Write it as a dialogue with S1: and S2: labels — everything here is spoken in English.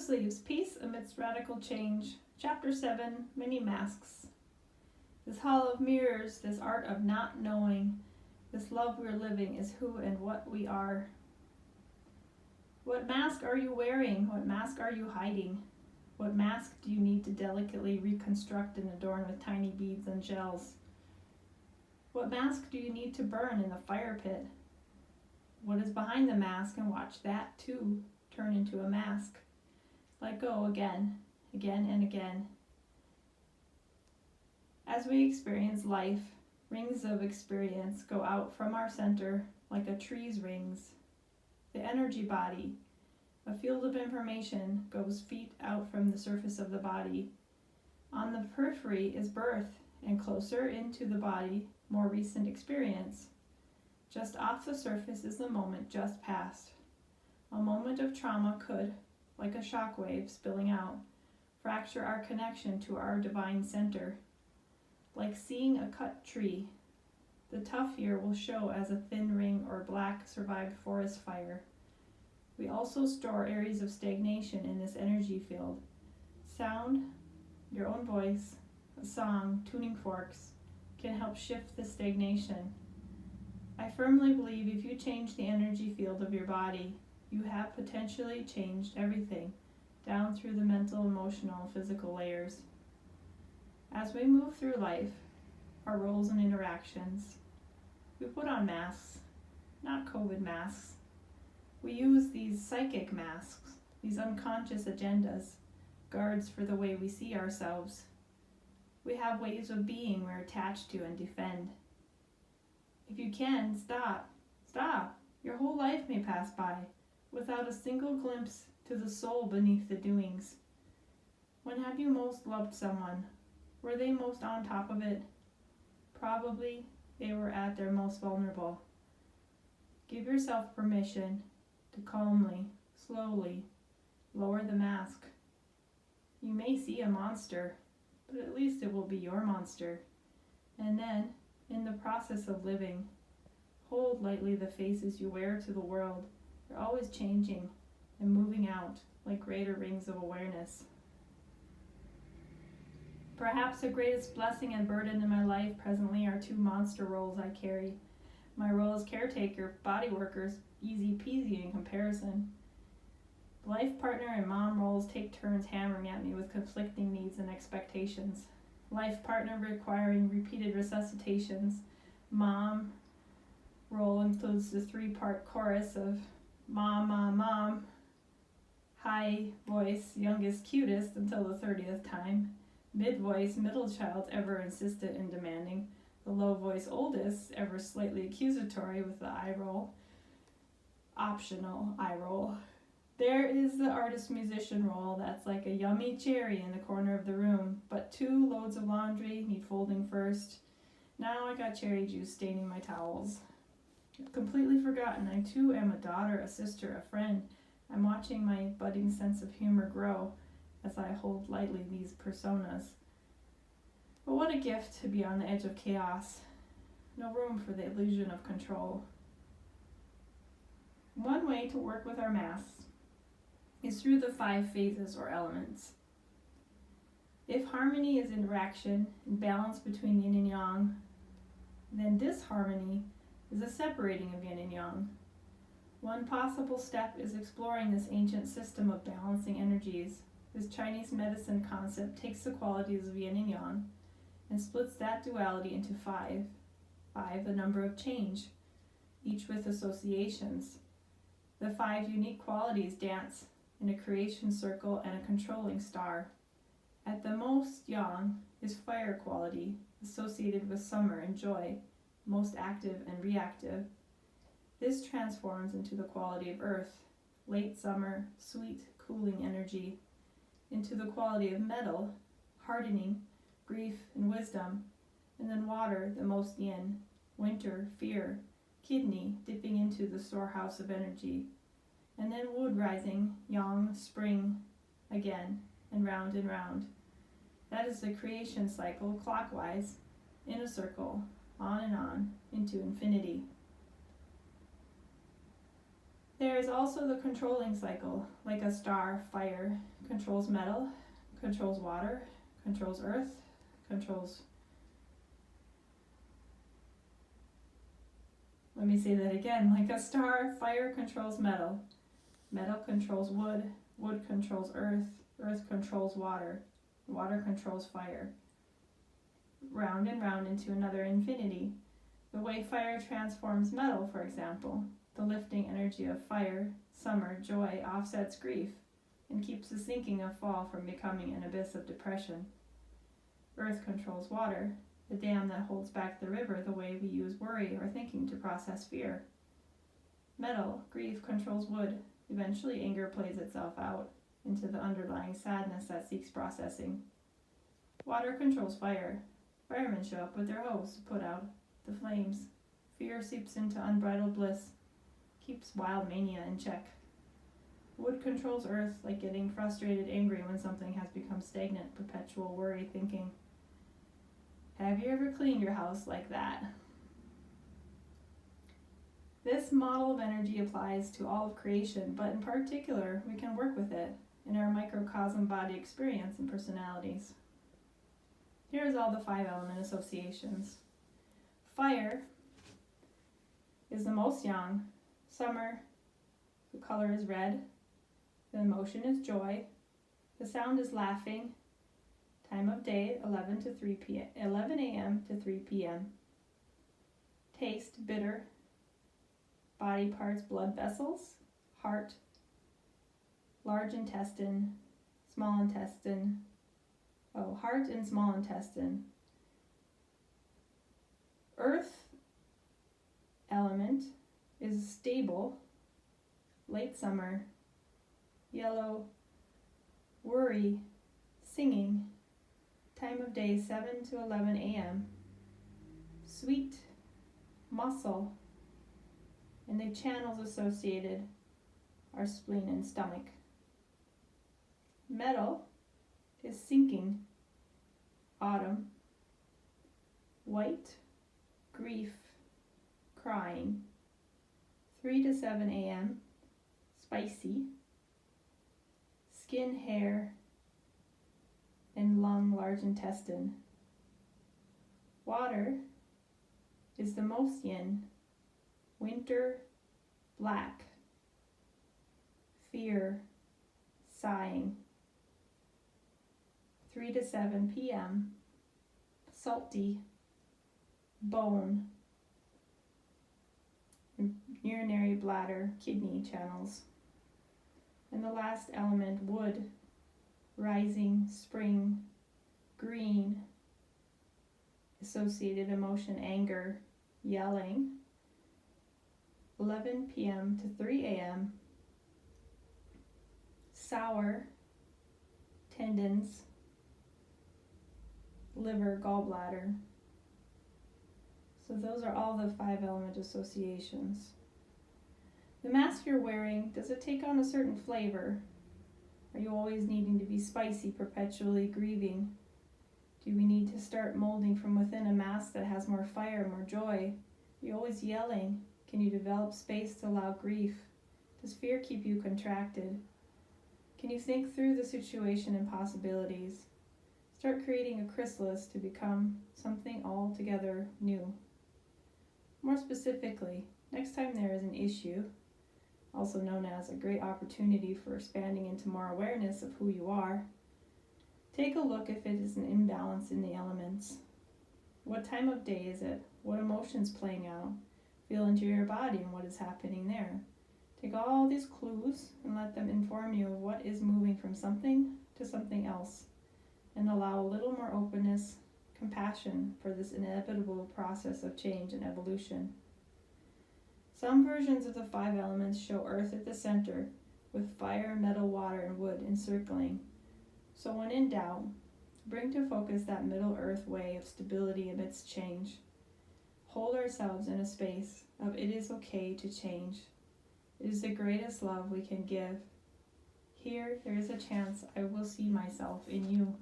S1: Sleeves, Peace Amidst Radical Change, Chapter 7, Many Masks. This hall of mirrors, this art of not knowing, this love we're living is who and what we are. What mask are you wearing? What mask are you hiding? What mask do you need to delicately reconstruct and adorn with tiny beads and shells? What mask do you need to burn in the fire pit? What is behind the mask, and watch that too turn into a mask. Let go again, again and again. As we experience life, rings of experience go out from our center like a tree's rings. The energy body, a field of information, goes feet out from the surface of the body. On the periphery is birth, and closer into the body, more recent experience. Just off the surface is the moment just past. A moment of trauma could, like a shock wave spilling out, fracture our connection to our divine center. Like seeing a cut tree, the tough year will show as a thin ring or black survived forest fire. We also store areas of stagnation in this energy field. Sound, your own voice, a song, tuning forks, can help shift the stagnation. I firmly believe if you change the energy field of your body, you have potentially changed everything, down through the mental, emotional, physical layers. As we move through life, our roles and interactions, we put on masks, not COVID masks. We use these psychic masks, these unconscious agendas, guards for the way we see ourselves. We have ways of being we're attached to and defend. If you can, stop. Your whole life may pass by without a single glimpse to the soul beneath the doings. When have you most loved someone? Were they most on top of it? Probably they were at their most vulnerable. Give yourself permission to calmly, slowly lower the mask. You may see a monster, but at least it will be your monster. And then, in the process of living, hold lightly the faces you wear to the world. They're always changing and moving out like greater rings of awareness. Perhaps the greatest blessing and burden in my life presently are two monster roles I carry. My role as caretaker, body worker, is easy peasy in comparison. Life partner and mom roles take turns hammering at me with conflicting needs and expectations. Life partner requiring repeated resuscitations. Mom role includes the 3-part chorus of mom, mom, mom, high voice, youngest, cutest until the 30th time, mid voice, middle child, ever insistent and demanding, the low voice, oldest, ever slightly accusatory with the eye roll, optional eye roll. There is the artist-musician role that's like a yummy cherry in the corner of the room, but 2 loads of laundry need folding first. Now I got cherry juice staining my towels. Completely forgotten, I too am a daughter, a sister, a friend. I'm watching my budding sense of humor grow as I hold lightly these personas. But what a gift to be on the edge of chaos. No room for the illusion of control. One way to work with our masks is through the 5 phases or elements. If harmony is interaction and balance between yin and yang, then disharmony is a separating of yin and yang. One possible step is exploring this ancient system of balancing energies. This Chinese medicine concept takes the qualities of yin and yang and splits that duality into 5. 5, the number of change, each with associations. The 5 unique qualities dance in a creation circle and a controlling star. At the most yang is fire quality, associated with summer and joy, most active and reactive. This transforms into the quality of earth, late summer, sweet, cooling energy, into the quality of metal, hardening, grief, and wisdom, and then water, the most yin, winter, fear, kidney, dipping into the storehouse of energy, and then wood rising, yang, spring, again, and round and round. That is the creation cycle, clockwise, in a circle, on, into infinity. There is also the controlling cycle, like a star. Fire controls metal, controls water, controls earth, controls... Let me say that again. Like a star, fire controls metal, metal controls wood, wood controls earth, earth controls water, water controls fire. Round and round into another infinity. The way fire transforms metal, for example, the lifting energy of fire, summer, joy, offsets grief, and keeps the sinking of fall from becoming an abyss of depression. Earth controls water, the dam that holds back the river the way we use worry or thinking to process fear. Metal, grief, controls wood. Eventually anger plays itself out into the underlying sadness that seeks processing. Water controls fire. Firemen show up with their hose to put out the flames. Fear seeps into unbridled bliss, keeps wild mania in check. Wood controls earth, like getting frustrated, angry when something has become stagnant, perpetual worry thinking. Have you ever cleaned your house like that? This model of energy applies to all of creation, but in particular, we can work with it in our microcosm body experience and personalities. Here's all the 5 element associations. Fire is the most young. Summer, the color is red. The emotion is joy. The sound is laughing. Time of day, 11 a.m. to 3 p.m. Taste, bitter. Body parts, blood vessels, heart, large intestine, small intestine. Heart and small intestine. Earth element is stable, late summer, yellow, worry, singing, time of day 7 to 11 a.m., sweet, muscle, and the channels associated are spleen and stomach. Metal is sinking, autumn, white, grief, crying, 3 to 7 a.m., spicy, skin, hair, and lung, large intestine. Water is the most yin, winter, black, fear, sighing, 3 to 7 p.m., salty, bone, urinary bladder, kidney channels. And the last element, wood, rising, spring, green, associated emotion, anger, yelling, 11 p.m. to 3 a.m., sour, tendons, liver, gallbladder. So those are all the 5 element associations. The mask you're wearing, does it take on a certain flavor? Are you always needing to be spicy, perpetually grieving? Do we need to start molding from within a mask that has more fire, more joy? Are you always yelling? Can you develop space to allow grief? Does fear keep you contracted? Can you think through the situation and possibilities? Start creating a chrysalis to become something altogether new. More specifically, next time there is an issue, also known as a great opportunity for expanding into more awareness of who you are, take a look if it is an imbalance in the elements. What time of day is it? What emotions playing out? Feel into your body and what is happening there. Take all these clues and let them inform you of what is moving from something to something else, and allow a little more openness, compassion for this inevitable process of change and evolution. Some versions of the 5 elements show earth at the center, with fire, metal, water, and wood encircling. So when in doubt, bring to focus that middle earth way of stability amidst change. Hold ourselves in a space of it is okay to change. It is the greatest love we can give. Here, there is a chance I will see myself in you.